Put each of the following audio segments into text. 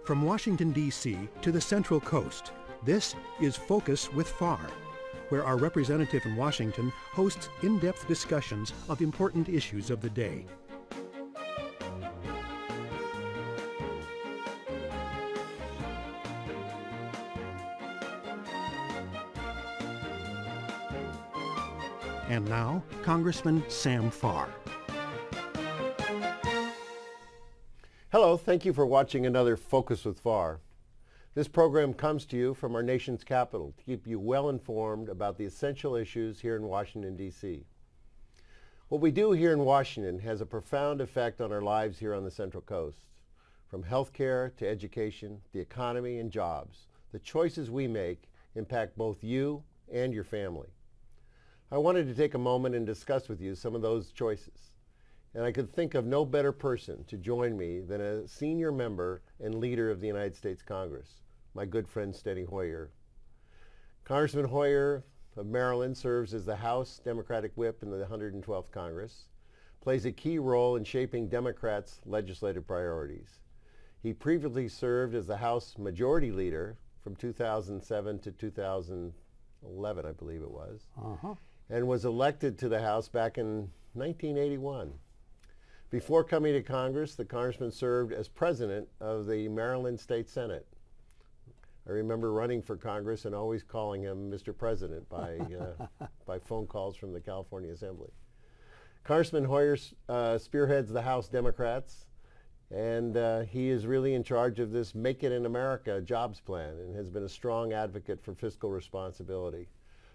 From Washington, D.C. to the Central Coast, this is Focus with Farr, where our representative in Washington hosts in-depth discussions of important issues of the day. And now, Congressman Sam Farr. Hello, thank you for watching another Focus with Farr. This program comes to you from our nation's capital to keep you well informed about the essential issues here in Washington, D.C. What we do here in Washington has a profound effect on our lives here on the Central Coast. From healthcare to education, the economy and jobs, the choices we make impact both you and your family. I wanted to take a moment and discuss with you some of those choices. And I could think of no better person to join me than a senior member and leader of the United States Congress, my good friend Steny Hoyer. Congressman Hoyer of Maryland serves as the House Democratic Whip in the 112th Congress, plays a key role in shaping Democrats' legislative priorities. He previously served as the House Majority Leader from 2007 to 2011, I believe it was, and was elected to the House back in 1981. Before coming to Congress, the congressman served as president of the Maryland State Senate. I remember running for Congress and always calling him Mr. President by phone calls from the California Assembly. Congressman Hoyer spearheads the House Democrats, and he is really in charge of this Make It in America jobs plan and has been a strong advocate for fiscal responsibility.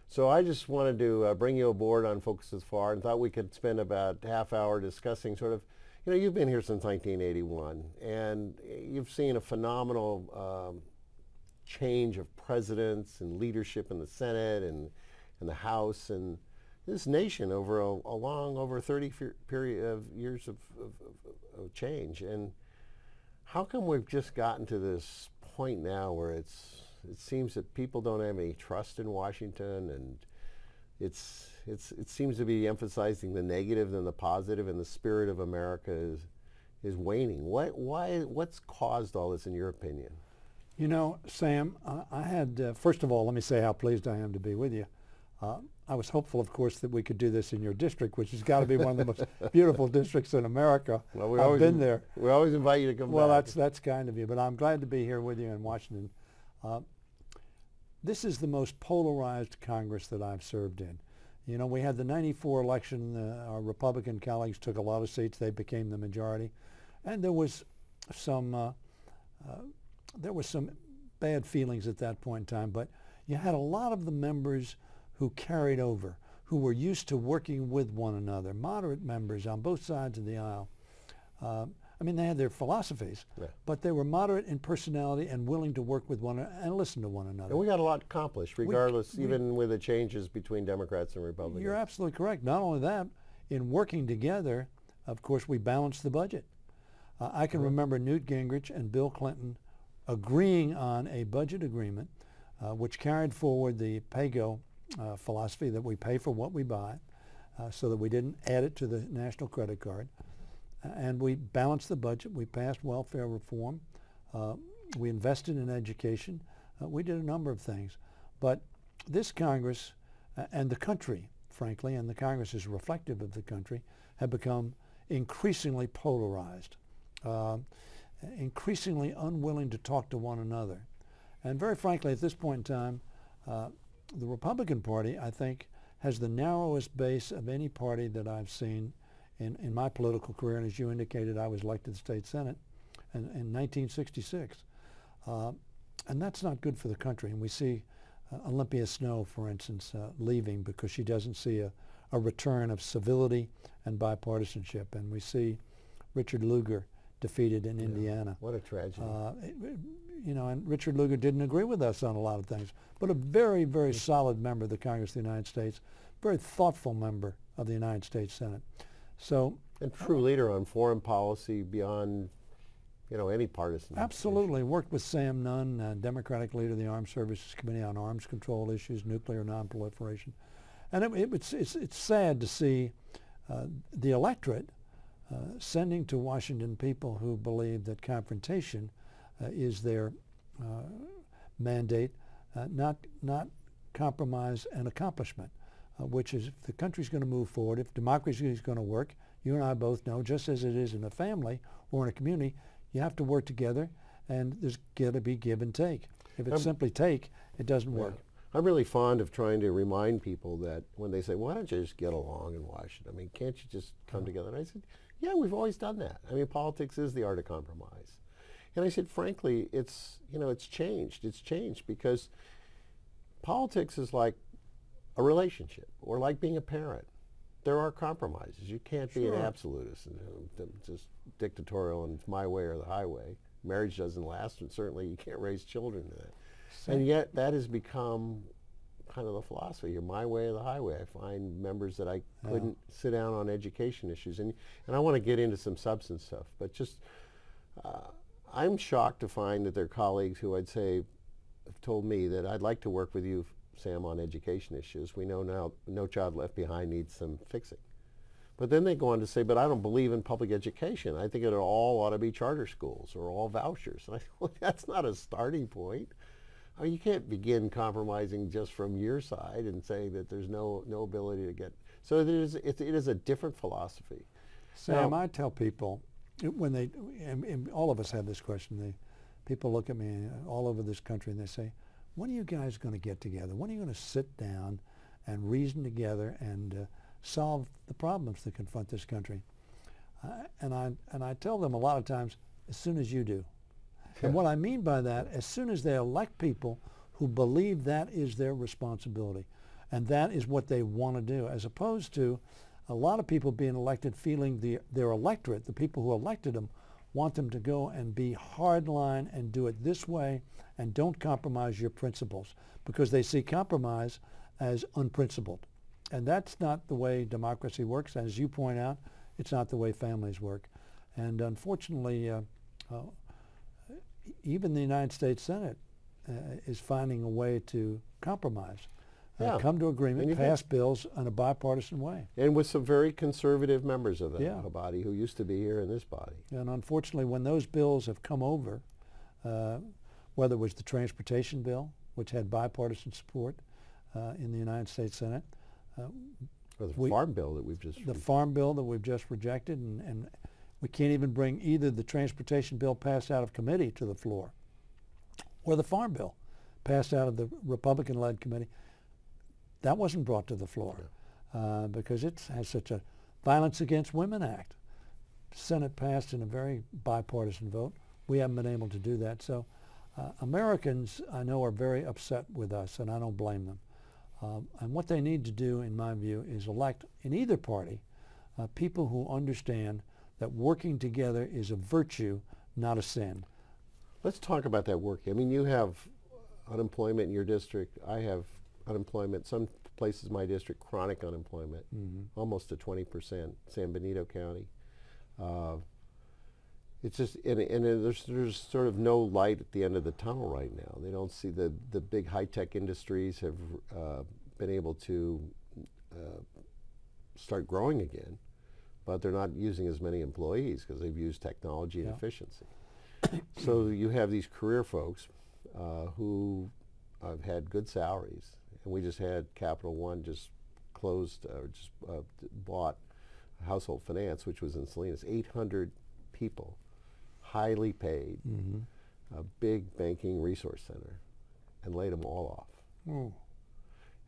So I just wanted to bring you aboard on Focus with Farr and thought we could spend about a half hour discussing sort of, you know, you've been here since 1981 and you've seen a phenomenal change of presidents and leadership in the Senate and the House and this nation over a long, over 30 period of years of change. And how come we've just gotten to this point now where it seems that people don't have any trust in Washington, and it seems to be emphasizing the negative than the positive, and the spirit of America is waning. What's caused all this, in your opinion? You know, Sam, I had, first of all, let me say how pleased I am to be with you. I was hopeful, of course, that we could do this in your district, which has got to be one of the most beautiful districts in America. Well, I've been there. We always invite you to come back. Well, that's kind of you, but I'm glad to be here with you in Washington. This is the most polarized Congress that I've served in. You know, we had the '94 election. Our Republican colleagues took a lot of seats. They became the majority, and there was some bad feelings at that point in time. But you had a lot of the members who carried over, who were used to working with one another, moderate members on both sides of the aisle. I mean, they had their philosophies, but they were moderate in personality and willing to work with one another and listen to one another. And we got a lot accomplished, regardless, even with the changes between Democrats and Republicans. You're absolutely correct. Not only that, in working together, of course, we balanced the budget. I can remember Newt Gingrich and Bill Clinton agreeing on a budget agreement which carried forward the pay-go philosophy that we pay for what we buy so that we didn't add it to the national credit card. And we balanced the budget. We passed welfare reform. We invested in education. We did a number of things. But this Congress and the country, frankly, and the Congress is reflective of the country, have become increasingly polarized, increasingly unwilling to talk to one another. And very frankly, at this point in time, the Republican Party, I think, has the narrowest base of any party that I've seen in my political career. And as you indicated, I was elected to the state Senate in 1966. And that's not good for the country. And we see Olympia Snowe, for instance, leaving because she doesn't see a return of civility and bipartisanship. And we see Richard Lugar defeated in Indiana. What a tragedy. You know, and Richard Lugar didn't agree with us on a lot of things, but a very, very solid member of the Congress of the United States, very thoughtful member of the United States Senate. So, and true leader on foreign policy beyond, you know, any partisan. Absolutely. Issue. Worked with Sam Nunn, Democratic leader of the Armed Services Committee on Arms Control Issues, Nuclear Nonproliferation. And it's sad to see the electorate sending to Washington people who believe that confrontation is their mandate, not compromise and accomplishment, which is if the country's going to move forward, if democracy is going to work, you and I both know, just as it is in a family or in a community, you have to work together, and there's got to be give and take. If it's simply take, it doesn't work. I'm really fond of trying to remind people that when they say, why don't you just get along in Washington? I mean, can't you just come together? And I said, yeah, we've always done that. I mean, politics is the art of compromise. And I said, frankly, it's changed. It's changed because politics is like a relationship or like being a parent. There are compromises. You can't be an absolutist and just dictatorial and it's my way or the highway. Marriage doesn't last, and certainly you can't raise children to that. And yet that has become kind of the philosophy, my way or the highway. I find members that I couldn't sit down on education issues. And I want to get into some substance stuff, but just I'm shocked to find that there are colleagues who I'd say have told me that I'd like to work with you, Sam, on education issues. We know now No Child Left Behind needs some fixing. But then they go on to say, but I don't believe in public education. I think it all ought to be charter schools or all vouchers. And I think, well, that's not a starting point. I mean, you can't begin compromising just from your side and saying that there's no ability to get. So it is a different philosophy. Sam, now, I tell people, when they, and all of us have this question, people look at me all over this country and they say, when are you guys going to get together? When are you going to sit down and reason together and solve the problems that confront this country? And I tell them a lot of times, as soon as you do. And what I mean by that, as soon as they elect people who believe that is their responsibility and that is what they want to do, as opposed to a lot of people being elected feeling their electorate, the people who elected them, want them to go and be hardline and do it this way and don't compromise your principles because they see compromise as unprincipled. And that's not the way democracy works. As you point out, it's not the way families work. And unfortunately, even the United States Senate is finding a way to compromise, come to agreement, pass bills in a bipartisan way. And with some very conservative members of the body who used to be here in this body. And unfortunately, when those bills have come over, whether it was the transportation bill, which had bipartisan support in the United States Senate, or the farm bill that we've just the farm bill that we've just rejected, and we can't even bring either the transportation bill passed out of committee to the floor or the farm bill passed out of the Republican-led committee. That wasn't brought to the floor because it has such a Violence Against Women Act. Senate passed in a very bipartisan vote. We haven't been able to do that. So Americans, I know, are very upset with us, and I don't blame them. And what they need to do, in my view, is elect in either party people who understand that working together is a virtue, not a sin. Let's talk about that working. I mean, you have unemployment in your district. I have unemployment. Some places in my district, chronic unemployment, almost to 20%, San Benito County. It's just, and there's sort of no light at the end of the tunnel right now. They don't see the big high-tech industries have been able to start growing again, but they're not using as many employees because they've used technology and efficiency. So you have these career folks who have had good salaries, and we just had Capital One just closed, bought Household Finance, which was in Salinas, 800 people, highly paid, a big banking resource center, and laid them all off.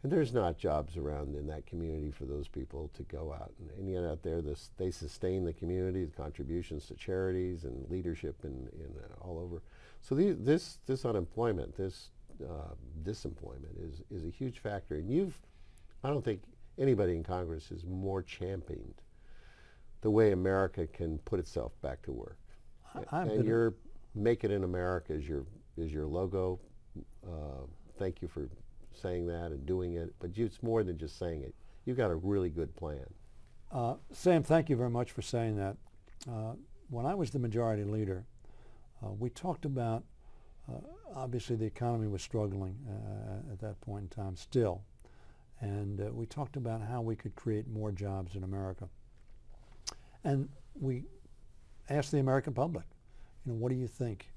And there's not jobs around in that community for those people to go out. And yet out there, they sustain the community, the contributions to charities and leadership in all over. So this unemployment, this disemployment is a huge factor. And I don't think anybody in Congress has more championed the way America can put itself back to work. And your Make It in America is your logo. Thank you for saying that and doing it, but it's more than just saying it. You've got a really good plan. Sam, thank you very much for saying that. When I was the majority leader, we talked about, obviously the economy was struggling at that point in time still, and we talked about how we could create more jobs in America. And we asked the American public, what do you think?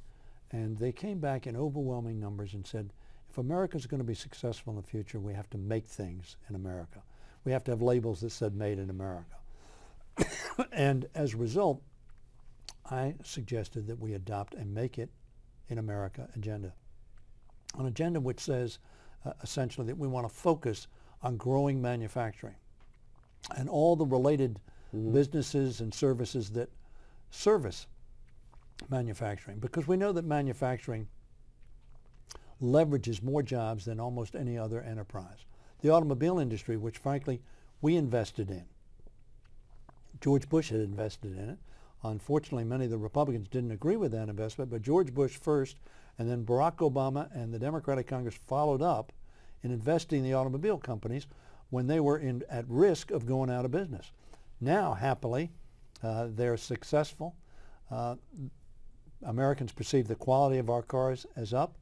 And they came back in overwhelming numbers and said, if America's going to be successful in the future, we have to make things in America. We have to have labels that said made in America. And as a result, I suggested that we adopt a Make It in America agenda. An agenda which says essentially that we want to focus on growing manufacturing and all the related businesses and services that service manufacturing, because we know that manufacturing leverages more jobs than almost any other enterprise. The automobile industry, which frankly we invested in. George Bush had invested in it. Unfortunately, many of the Republicans didn't agree with that investment, but George Bush first, and then Barack Obama and the Democratic Congress followed up in investing in the automobile companies when they were at risk of going out of business. Now, happily, they're successful. Americans perceive the quality of our cars as up.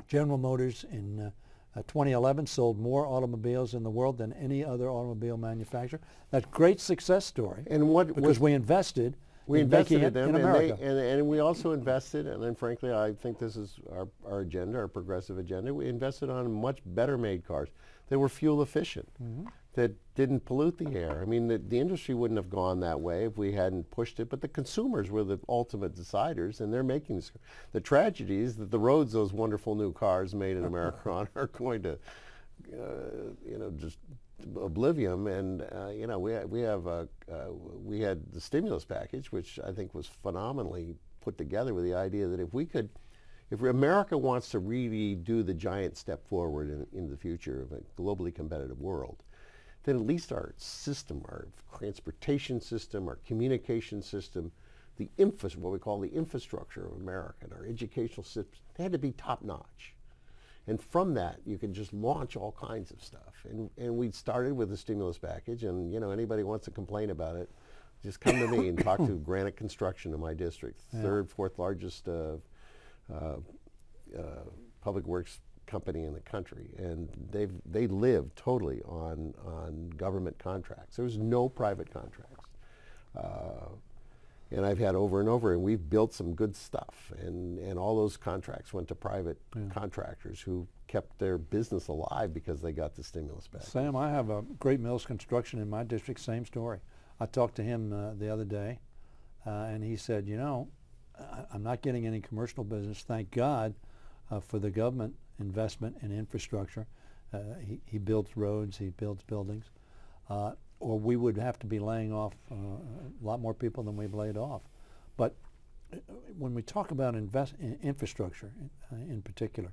General Motors in 2011 sold more automobiles in the world than any other automobile manufacturer. That's a great success story. And because we invested in them in America. and we also invested, and then frankly I think this is our agenda, our progressive agenda, we invested on much better made cars that were fuel efficient, that didn't pollute the air. I mean, the industry wouldn't have gone that way if we hadn't pushed it, but the consumers were the ultimate deciders, and they're making this. The tragedy is that the roads those wonderful new cars made in America on are going to, just oblivion. And we had the stimulus package, which I think was phenomenally put together with the idea that if America wants to really do the giant step forward in the future of a globally competitive world, then at least our system, our transportation system, our communication system, what we call the infrastructure of America, and our educational system, they had to be top notch. And from that, you can just launch all kinds of stuff. And we started with the stimulus package, and anybody wants to complain about it, just come to me and talk to Granite Construction in my district, third, fourth largest public works company in the country, and they live totally on government contracts. There was no private contracts, and I've had over and over, and we've built some good stuff, and all those contracts went to private contractors who kept their business alive because they got the stimulus back. Sam, I have a Great Mills Construction in my district, same story. I talked to him the other day, and he said, I'm not getting any commercial business, thank God for the government investment in infrastructure. He builds roads, he builds buildings, or we would have to be laying off a lot more people than we've laid off. But when we talk about infrastructure in particular,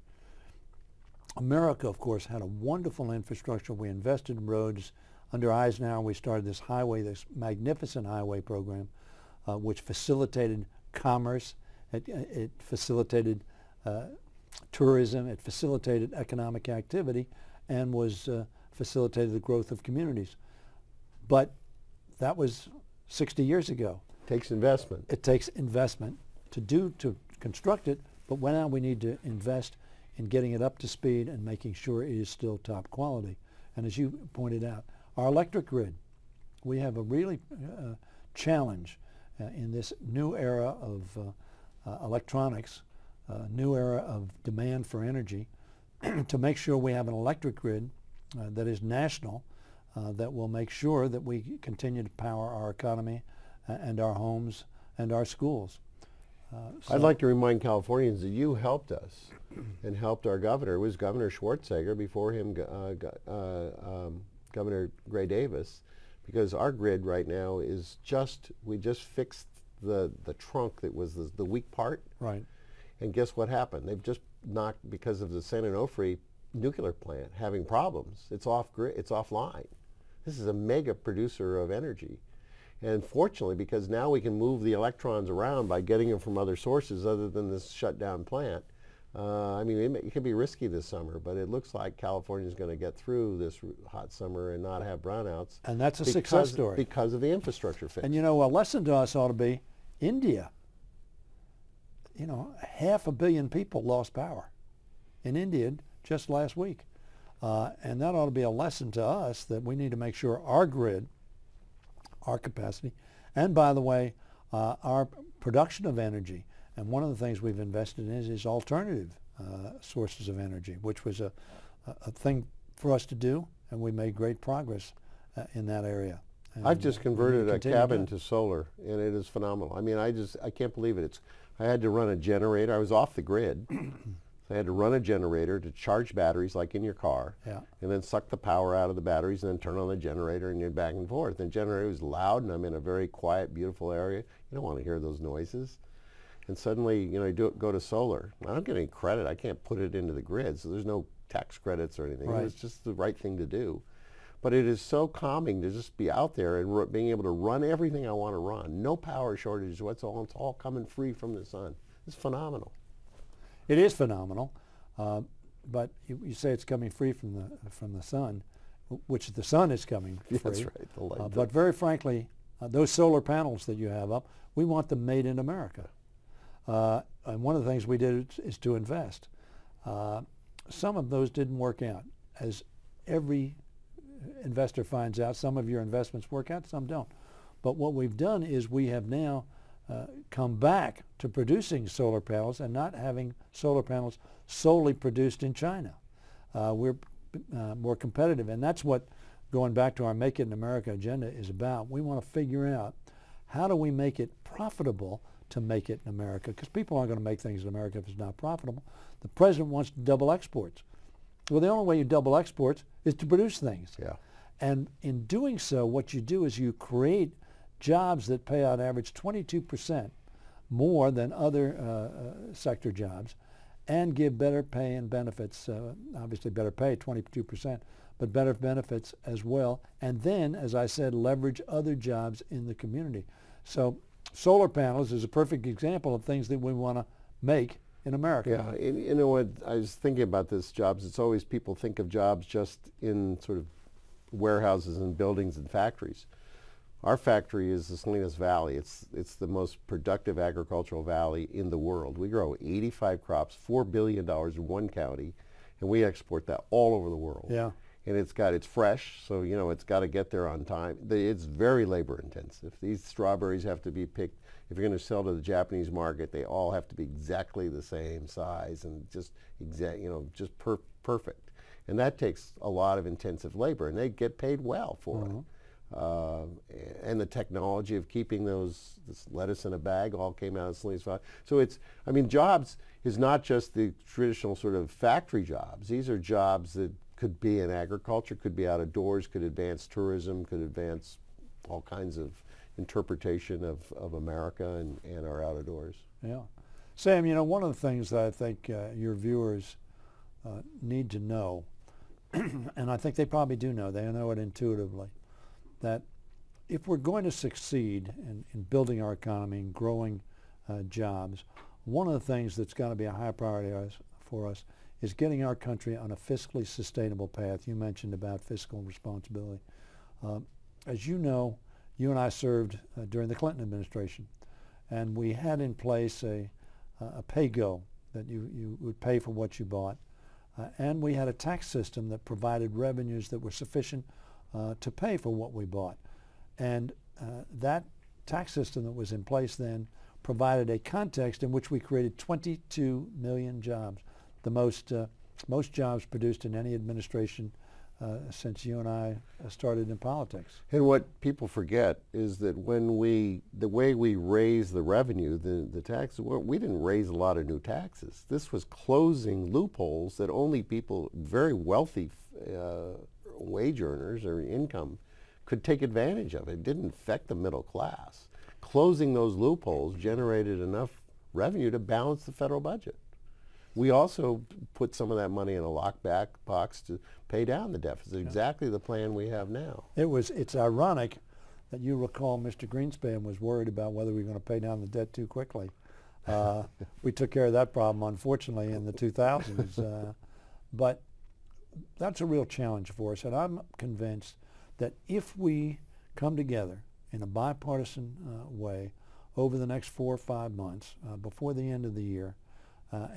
America, of course, had a wonderful infrastructure. We invested in roads. Under Eisenhower, we started this magnificent highway program, which facilitated commerce. It facilitated tourism. It facilitated economic activity, and facilitated the growth of communities. But that was 60 years ago. Takes investment. It takes investment to construct it, but now we need to invest in getting it up to speed and making sure it is still top quality. And as you pointed out, our electric grid, we have a really challenge in this new era of electronics, new era of demand for energy, to make sure we have an electric grid that is national, that will make sure that we continue to power our economy and our homes and our schools. I'd like to remind Californians that you helped us and helped our governor. It was Governor Schwarzenegger, before him Governor Gray Davis, because our grid right now is we just fixed the trunk that was the weak part. Right. And guess what happened? They've just knocked, because of the San Onofre nuclear plant having problems. It's off grid, it's offline. This is a mega producer of energy. And fortunately, because now we can move the electrons around by getting them from other sources other than this shut down plant. I mean, it can be risky this summer, but it looks like California is going to get through this hot summer and not have brownouts. And that's a success story. Because of the infrastructure fix. And a lesson to us ought to be India. 500 million people lost power in India just last week. And that ought to be a lesson to us that we need to make sure our grid, our capacity, and by the way, our production of energy And one of the things we've invested in is alternative sources of energy, which was a thing for us to do, and we made great progress in that area. And I've just converted a cabin to to solar, and it is phenomenal. I mean, I can't believe it. I had to run a generator. I was off the grid. So I had to run a generator to charge batteries like in your car, Yeah. and then suck the power out of the batteries and then turn on the generator, and you're back and forth. And the generator was loud, and I'm in a very quiet, beautiful area. You don't want to hear those noises. And suddenly, you know, go to solar. I don't get any credit. I can't put it into the grid, so there's no tax credits or anything. Right. It's just the right thing to do. But it is so calming to just be out there and being able to run everything I want to run. No power shortage whatsoever. It's all coming free from the sun. It's phenomenal. It is phenomenal, but you say it's coming free from the sun, which the sun is coming free. That's right. The light But very frankly, those solar panels that you have up, we want them made in America. And one of the things we did is to invest. Some of those didn't work out. As every investor finds out, some of your investments work out, some don't. But what we've done is we have now come back to producing solar panels and not having solar panels solely produced in China. We're more competitive, and that's what going back to our Make It in America agenda is about. We want to figure out how do we make it profitable to make it in America, because people aren't going to make things in America if it's not profitable. The president wants to double exports. Well, the only way you double exports is to produce things. Yeah. And in doing so, what you do is you create jobs that pay on average 22% more than other sector jobs, and give better pay and benefits, obviously better pay, 22%, but better benefits as well. And then, as I said, leverage other jobs in the community. So solar panels is a perfect example of things that we want to make in America. Yeah, and, you know what, I was thinking about this jobs. It's always people think of jobs just in sort of warehouses and buildings and factories. Our factory is the Salinas Valley. It's the most productive agricultural valley in the world. We grow 85 crops, $4 billion in one county, and we export that all over the world. Yeah. And it's fresh, so you know it's got to get there on time. It's very labor intensive. These strawberries have to be picked. If you're going to sell to the Japanese market, they all have to be exactly the same size and just perfect. And that takes a lot of intensive labor, and they get paid well for it. And the technology of keeping this lettuce in a bag all came out of Salinas Valley. So jobs is not just the traditional sort of factory jobs. These are jobs that could be in agriculture, could be out of doors, could advance tourism, could advance all kinds of interpretation of America and our out of doors. Yeah. Sam, you know, one of the things that I think your viewers need to know, and I think they probably do know, they know it intuitively, that if we're going to succeed in building our economy and growing jobs, one of the things that's got to be a high priority for us is getting our country on a fiscally sustainable path. You mentioned about fiscal responsibility. As you know, you and I served during the Clinton administration, and we had in place a pay-go that you would pay for what you bought, and we had a tax system that provided revenues that were sufficient to pay for what we bought. And that tax system that was in place then provided a context in which we created 22 million jobs, the most jobs produced in any administration since you and I started in politics. And what people forget is that the way we raise the revenue, the taxes, we didn't raise a lot of new taxes. This was closing loopholes that only people, very wealthy wage earners or income, could take advantage of. It didn't affect the middle class. Closing those loopholes generated enough revenue to balance the federal budget. We also put some of that money in a lockback box to pay down the deficit, exactly the plan we have now. It's ironic that you recall Mr. Greenspan was worried about whether we were going to pay down the debt too quickly. We took care of that problem, unfortunately, in the 2000s. But that's a real challenge for us, and I'm convinced that if we come together in a bipartisan way over the next 4 or 5 months, before the end of the year,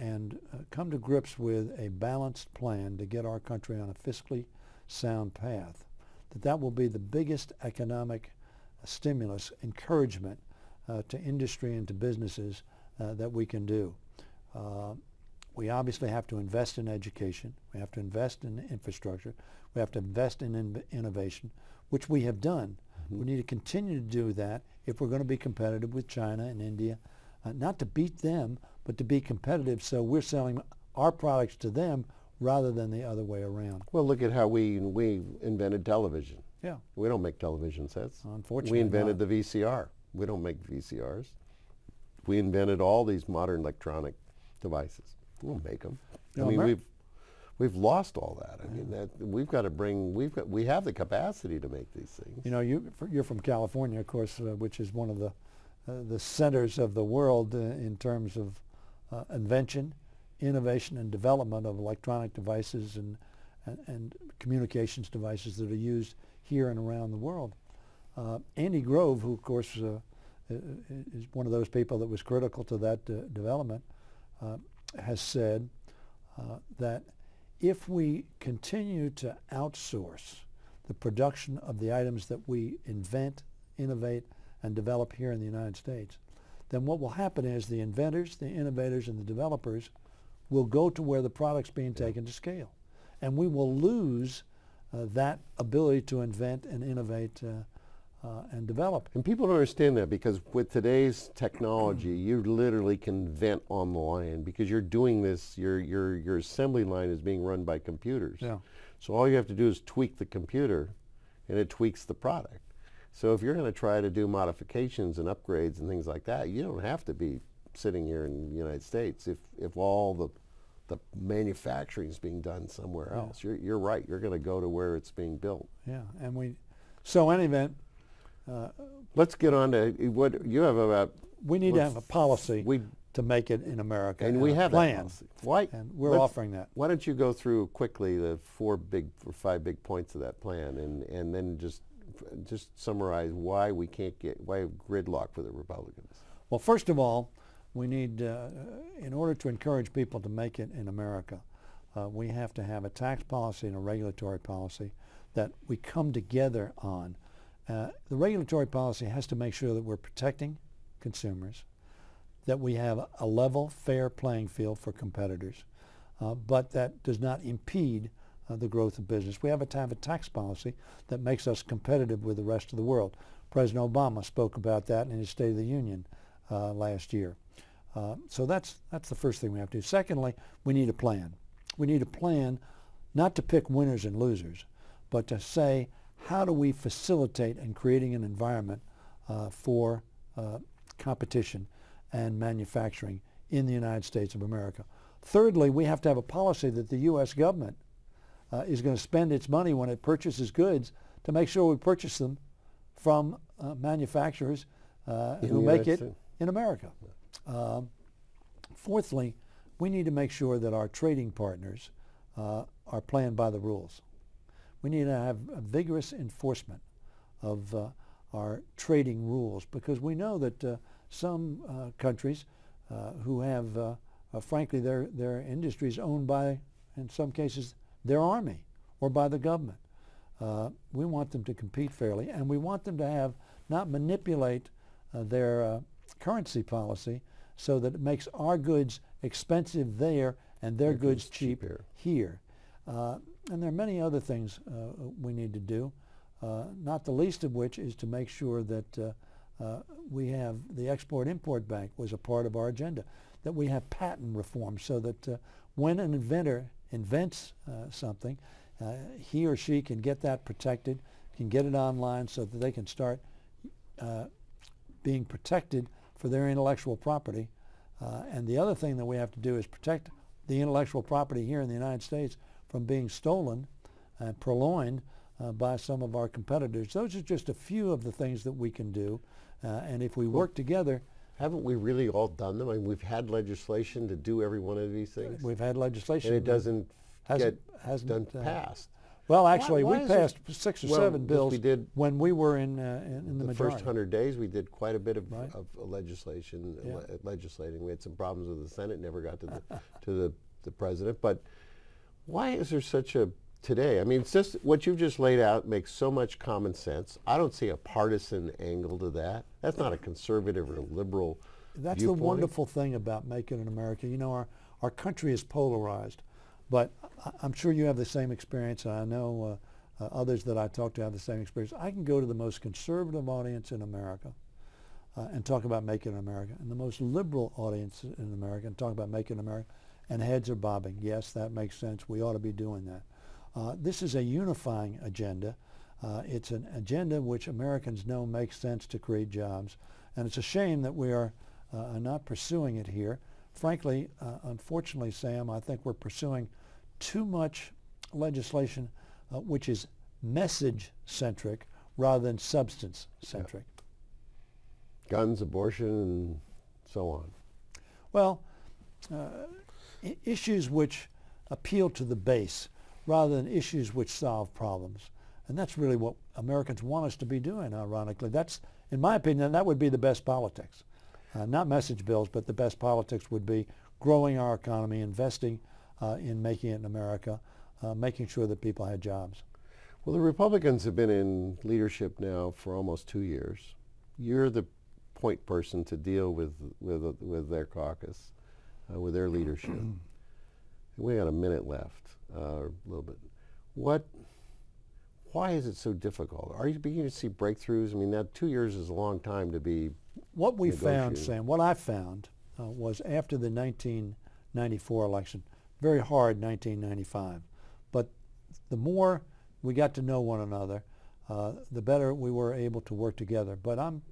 and come to grips with a balanced plan to get our country on a fiscally sound path, that will be the biggest economic stimulus, encouragement to industry and to businesses that we can do. We obviously have to invest in education. We have to invest in infrastructure. We have to invest in innovation, which we have done. We need to continue to do that if we're going to be competitive with China and India, not to beat them, but to be competitive so we're selling our products to them rather than the other way around. Well, look at how we invented television. Yeah. We don't make television sets. Unfortunately, we invented the VCR. We don't make VCRs. We invented all these modern electronic devices. We don't make them. I mean, we've lost all that. I mean, we've got to bring. We have the capacity to make these things. You know, you're from California, of course, which is one of the centers of the world in terms of invention, innovation, and development of electronic devices and communications devices that are used here and around the world. Andy Grove, who of course is one of those people that was critical to that development, has said that if we continue to outsource the production of the items that we invent, innovate, and develop here in the United States, then what will happen is the inventors, the innovators, and the developers will go to where the product's being taken to scale. And we will lose that ability to invent and innovate and develop. And people don't understand that, because with today's technology, you literally can invent on the line, because you're doing this, your assembly line is being run by computers. Yeah. So all you have to do is tweak the computer, and it tweaks the product. So if you're going to try to do modifications and upgrades and things like that, you don't have to be sitting here in the United States if all the manufacturing is being done somewhere else. You're right. You're going to go to where it's being built. Yeah, and so in any event, let's get on to what you have about. We need to have a policy to make it in America, and we have plan. That policy. Why? And we're offering that. Why don't you go through quickly the 5 big points of that plan, and then just summarize why we can't why gridlock for the Republicans. Well, first of all, we need, in order to encourage people to make it in America, we have to have a tax policy and a regulatory policy that we come together on. The regulatory policy has to make sure that we're protecting consumers, that we have a level, fair playing field for competitors, but that does not impede the growth of business. We have to have a tax policy that makes us competitive with the rest of the world. President Obama spoke about that in his State of the Union last year. So that's the first thing we have to do. Secondly, we need a plan. We need a plan not to pick winners and losers, but to say, how do we facilitate in creating an environment for competition and manufacturing in the United States of America. Thirdly, we have to have a policy that the U.S. government is going to spend its money when it purchases goods to make sure we purchase them from manufacturers who make it in America. Fourthly, we need to make sure that our trading partners are playing by the rules. We need to have a vigorous enforcement of our trading rules, because we know that some countries who have, frankly, their industries owned by, in some cases, their army or by the government. We want them to compete fairly, and we want them to not manipulate their currency policy so that it makes our goods expensive there and their goods cheap here. And there are many other things we need to do, not the least of which is to make sure that we have the Export-Import Bank was a part of our agenda, that we have patent reform so that when an inventor invents something, he or she can get that protected, can get it online so that they can start being protected for their intellectual property. And the other thing that we have to do is protect the intellectual property here in the United States from being stolen and purloined by some of our competitors. Those are just a few of the things that we can do. And if we work together... Haven't we really all done them? I mean, we've had legislation to do every one of these things. We've had legislation. And it doesn't get passed. Well, actually, we passed 6 or 7 bills we did when we were in the majority. First 100 days, we did quite a bit of legislation, legislating. We had some problems with the Senate, never got to the president. But why is there such a today? I mean, it's just what you've just laid out makes so much common sense. I don't see a partisan angle to that. That's not a conservative or liberal That's viewpoint? the wonderful thing about Making in America. You know, our country is polarized, but I'm sure you have the same experience, and I know others that I talk to have the same experience. I can go to the most conservative audience in America and talk about Making in America, and the most liberal audience in America and talk about Making in America, and heads are bobbing. Yes, that makes sense. We ought to be doing that. This is a unifying agenda. It's an agenda which Americans know makes sense to create jobs, and it's a shame that we are not pursuing it here. Frankly, unfortunately, Sam, I think we're pursuing too much legislation which is message-centric rather than substance-centric. Yeah. Guns, abortion, and so on. Well, issues which appeal to the base rather than issues which solve problems. And that's really what Americans want us to be doing, ironically. That's, in my opinion, that would be the best politics. Not message bills, but the best politics would be growing our economy, investing in making it in America, making sure that people had jobs. Well, the Republicans have been in leadership now for almost 2 years. You're the point person to deal with their caucus, with their leadership. We got a minute left, a little bit. Why is it so difficult? Are you beginning to see breakthroughs? I mean, that 2 years is a long time to be What we found, Sam, what I found was after the 1994 election, very hard 1995, but the more we got to know one another, the better we were able to work together. But I'm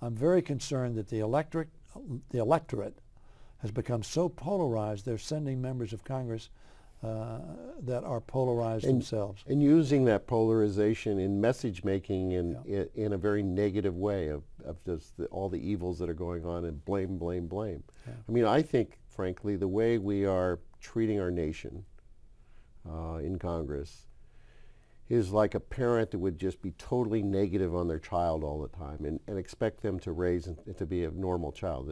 very concerned that the electorate has become so polarized, they're sending members of Congress that are polarized themselves. And using that polarization in message making in a very negative way of just all the evils that are going on and blame, blame, blame. Yeah. I mean, I think, frankly, the way we are treating our nation in Congress is like a parent that would just be totally negative on their child all the time and expect them to raise to be a normal child.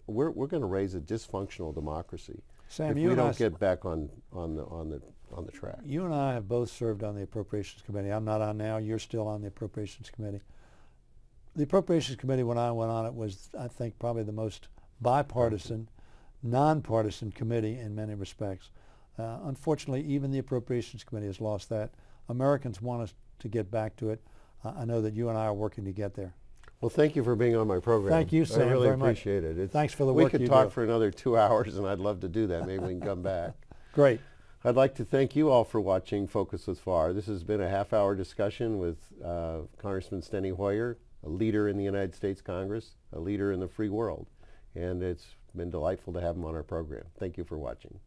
We're going to raise a dysfunctional democracy. Sam, if we don't get back on the track. You and I have both served on the Appropriations Committee. I'm not on now. You're still on the Appropriations Committee. The Appropriations Committee, when I went on it, was, I think, probably the most bipartisan, nonpartisan committee in many respects. Unfortunately, even the Appropriations Committee has lost that. Americans want us to get back to it. I know that you and I are working to get there. Well, thank you for being on my program. Thank you, Sam, I really very much. appreciate it. Thanks for the work you do. We could talk for another 2 hours, and I'd love to do that. Maybe we can come back. Great. I'd like to thank you all for watching Focus with Farr. This has been a half-hour discussion with Congressman Steny Hoyer, a leader in the United States Congress, a leader in the free world. And it's been delightful to have him on our program. Thank you for watching.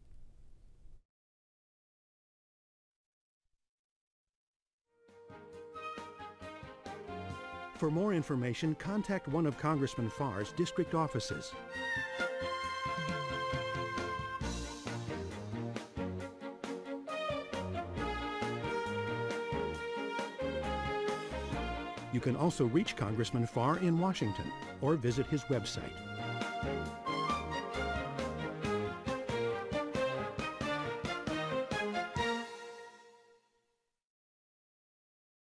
For more information, contact one of Congressman Farr's district offices. You can also reach Congressman Farr in Washington or visit his website.